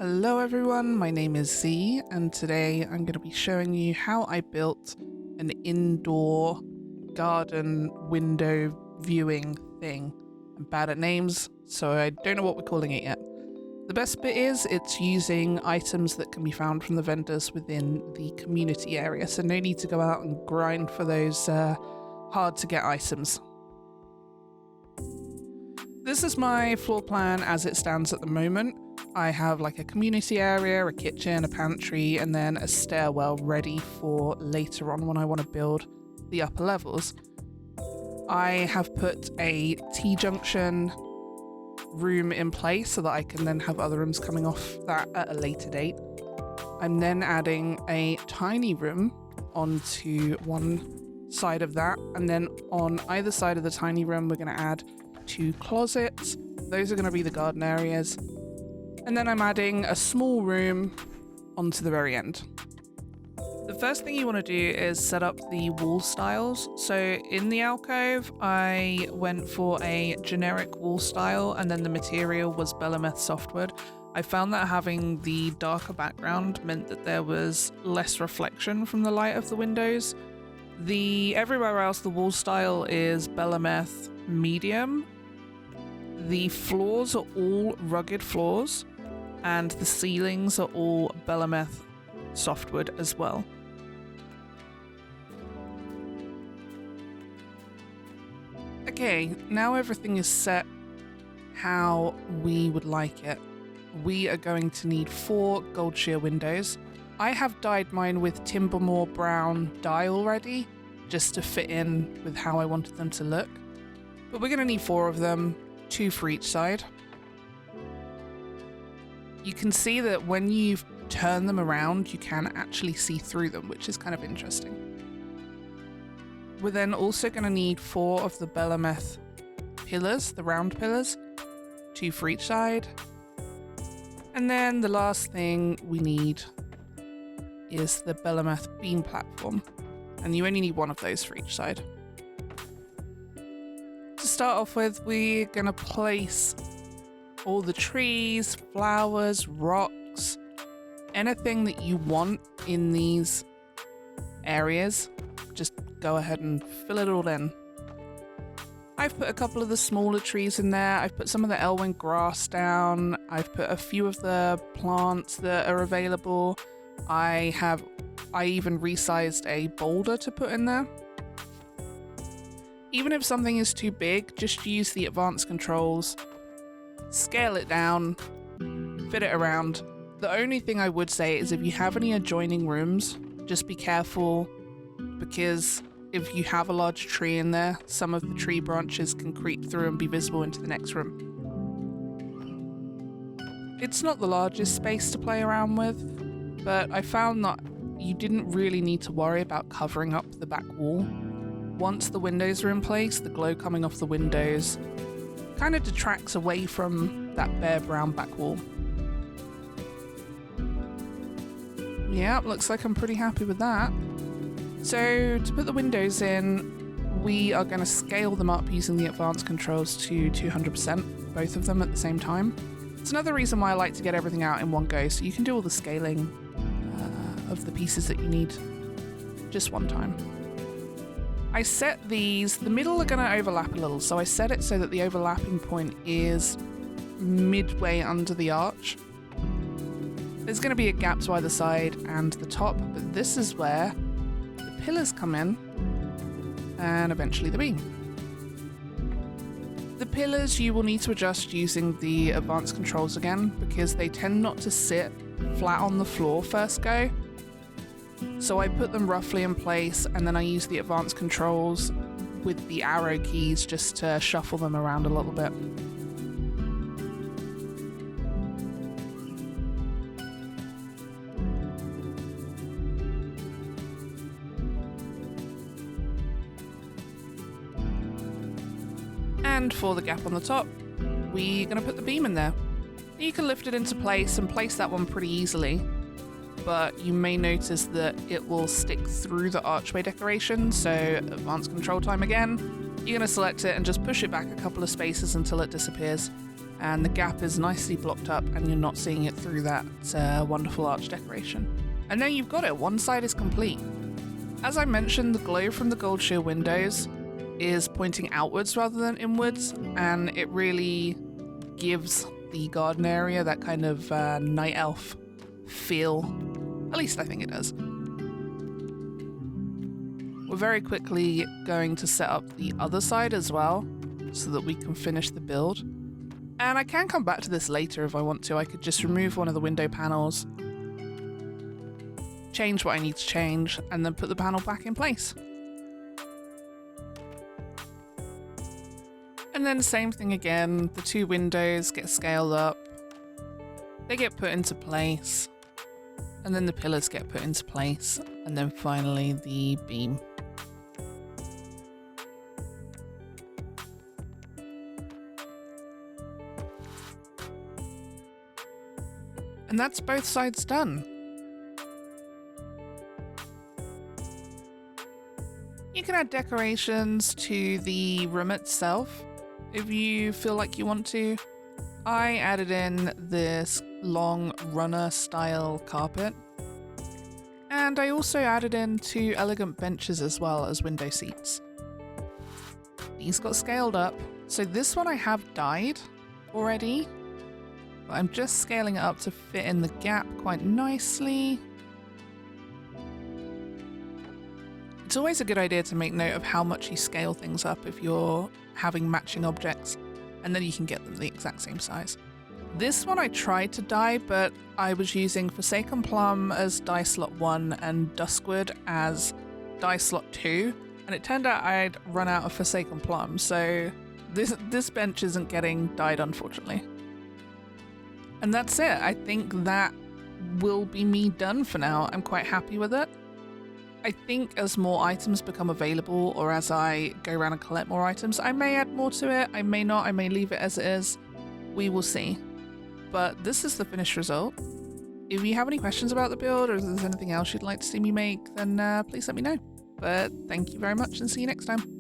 Hello everyone, my name is Z, and today I'm going to be showing you how I built an indoor garden window viewing thing. I'm bad at names, so I don't know what we're calling it yet. The best bit is it's using items that can be found from the vendors within the community area, so no need to go out and grind for those hard to get items. This is my floor plan as it stands at the moment. I have like a community area, a kitchen, a pantry, and then a stairwell ready for later on when I want to build the upper levels. I have put a T-junction room in place so that I can then have other rooms coming off that at a later date. I'm then adding a tiny room onto one side of that, and then on either side of the tiny room we're going to add 2 closets. Those are going to be the garden areas. And then I'm adding a small room onto the very end. The first thing you want to do is set up the wall styles. So in the alcove, I went for a generic wall style, and then the material was Bel'Amath softwood. I found that having the darker background meant that there was less reflection from the light of the windows. Everywhere else, the wall style is Bel'Amath medium. The floors are all rugged floors, and the ceilings are all Bel'Amath softwood as well. Okay, now everything is set how we would like it. We are going to need 4 Goldshire windows. I have dyed mine with Timbermore brown dye already, just to fit in with how I wanted them to look. But we're going to need 4 of them, 2 for each side. You can see that when you turn them around, you can actually see through them, which is kind of interesting. We're then also going to need 4 of the Bel'Amath pillars, the round pillars, 2 for each side. And then the last thing we need is the Bal'Ameth Beam platform, and you only need 1 of those for each side. To start off with, we're going to place all the trees, flowers, rocks, anything that you want in these areas. Just go ahead and fill it all in. I've put a couple of the smaller trees in there. I've put some of the elwyn grass down. I've put a few of the plants that are available. I even resized a boulder to put in there. Even if something is too big, just use the advanced controls, scale it down, fit it around. The only thing I would say is if you have any adjoining rooms, just be careful, because if you have a large tree in there, some of the tree branches can creep through and be visible into the next room. It's not the largest space to play around with, but I found that you didn't really need to worry about covering up the back wall. Once the windows are in place, the glow coming off the windows kind of detracts away from that bare brown back wall. Yeah, looks like I'm pretty happy with that. So to put the windows in, we are going to scale them up using the advanced controls to 200%, both of them at the same time. It's another reason why I like to get everything out in one go, so you can do all the scaling of the pieces that you need just one time. I set these, the middle are going to overlap a little, so I set it so that the overlapping point is midway under the arch. There's going to be a gap to either side and the top, but this is where the pillars come in and eventually the beam. The pillars you will need to adjust using the advanced controls again, because they tend not to sit flat on the floor first go. So I put them roughly in place, and then I use the advanced controls with the arrow keys just to shuffle them around a little bit. And for the gap on the top, we're going to put the beam in there. You can lift it into place and place that one pretty easily, but you may notice that it will stick through the archway decoration, so advanced control time again. You're going to select it and just push it back a couple of spaces until it disappears. and the gap is nicely blocked up and you're not seeing it through that wonderful arch decoration. And now you've got it, one side is complete. As I mentioned, the glow from the Goldshire Windows is pointing outwards rather than inwards, and it really gives the garden area that kind of night elf feel. At least I think it does. We're very quickly going to set up the other side as well, so that we can finish the build. And I can come back to this later if I want to. I could just remove one of the window panels, change what I need to change, and then put the panel back in place. And then same thing again, the two windows get scaled up, they get put into place, and then the pillars get put into place, and then finally the beam. And that's both sides done. You can add decorations to the room itself if you feel like you want to. I added in this long runner style carpet. And I also added in two elegant benches as well as window seats. These got scaled up. So this one I have dyed already, but I'm just scaling it up to fit in the gap quite nicely. It's always a good idea to make note of how much you scale things up if you're having matching objects, and then you can get them the exact same size. This one I tried to dye, but I was using Forsaken Plum as dye slot 1 and Duskwood as dye slot 2, and it turned out I'd run out of Forsaken Plum, so this bench isn't getting dyed, unfortunately. And that's it. I think that will be me done for now. I'm quite happy with it. I think as more items become available, or as I go around and collect more items, I may add more to it, I may not, I may leave it as it is. We will see. But this is the finished result. If you have any questions about the build, or if there's anything else you'd like to see me make, then please let me know. But thank you very much and see you next time.